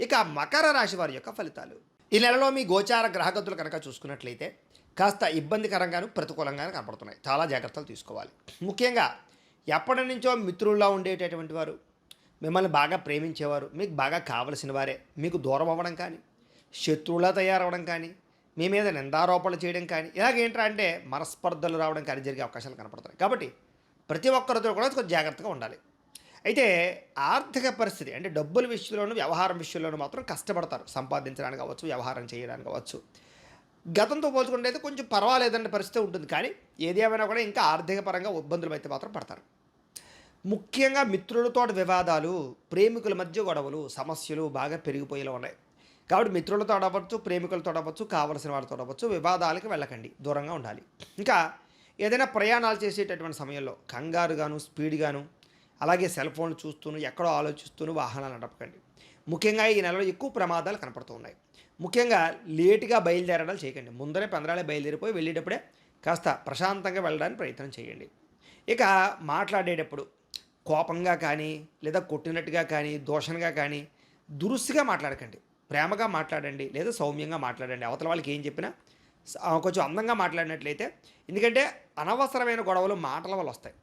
ఇక మకర రాశి వారి యొక్క ఫలితాలు. ఈ నెలలో మీ గోచార గ్రహగతులు కనుక చూసుకున్నట్లయితే కాస్త ఇబ్బందికరంగాను, ప్రతికూలంగాను కనపడుతున్నాయి. చాలా జాగ్రత్తలు తీసుకోవాలి. ముఖ్యంగా ఎప్పటి నుంచో మిత్రుల్లా ఉండేటటువంటి వారు, మిమ్మల్ని బాగా ప్రేమించేవారు, మీకు బాగా కావలసిన వారే మీకు దూరం అవ్వడం కానీ, శత్రువులా తయారవ్వడం కానీ, మీ మీద నిందారోపణలు చేయడం కానీ, ఇలాగేంట్రా అంటే మనస్పర్ధలు రావడం కానీ జరిగే అవకాశాలు కనపడుతున్నాయి. కాబట్టి ప్రతి ఒక్కరితో కూడా కొంచెం జాగ్రత్తగా ఉండాలి. అయితే ఆర్థిక పరిస్థితి అంటే డబ్బుల విషయంలోనూ, వ్యవహారం విషయంలోనూ మాత్రం కష్టపడతారు. సంపాదించడానికి అవ్వచ్చు, వ్యవహారం చేయడానికి అవ్వచ్చు. గతంతో పోల్చుకుంటే అయితే కొంచెం పర్వాలేదన్న పరిస్థితి ఉంటుంది. కానీ ఏది ఏమైనా కూడా ఇంకా ఆర్థిక పరంగా ఇబ్బందులు అయితే మాత్రం పడతారు. ముఖ్యంగా మిత్రులతో వివాదాలు, ప్రేమికుల మధ్య గొడవలు, సమస్యలు బాగా పెరిగిపోయేలా ఉన్నాయి. కాబట్టి మిత్రులతో అవ్వచ్చు, ప్రేమికులతో అవ్వచ్చు, కావలసిన వారితో అవ్వచ్చు, వివాదాలకు వెళ్ళకండి, దూరంగా ఉండాలి. ఇంకా ఏదైనా ప్రయాణాలు చేసేటటువంటి సమయంలో కంగారుగాను, స్పీడ్గాను, అలాగే సెల్ ఫోన్లు చూస్తూను, ఎక్కడో ఆలోచిస్తూను వాహనాలు నడపకండి. ముఖ్యంగా ఈ నెలలో ఎక్కువ ప్రమాదాలు కనపడుతూ ఉన్నాయి. ముఖ్యంగా లేటుగా బయలుదేరడాలు చేయకండి. ముందరే పంద్రాలే బయలుదేరిపోయి వెళ్ళేటప్పుడే కాస్త ప్రశాంతంగా వెళ్ళడానికి ప్రయత్నం చేయండి. ఇక మాట్లాడేటప్పుడు కోపంగా కానీ, లేదా కొట్టినట్టుగా కానీ, దూషణగా కానీ, దురుసుగా మాట్లాడకండి. ప్రేమగా మాట్లాడండి, లేదా సౌమ్యంగా మాట్లాడండి. అవతల వాళ్ళకి ఏం చెప్పినా కొంచెం అందంగా మాట్లాడినట్లయితే, ఎందుకంటే అనవసరమైన గొడవలు మాటల వల్ల వస్తాయి.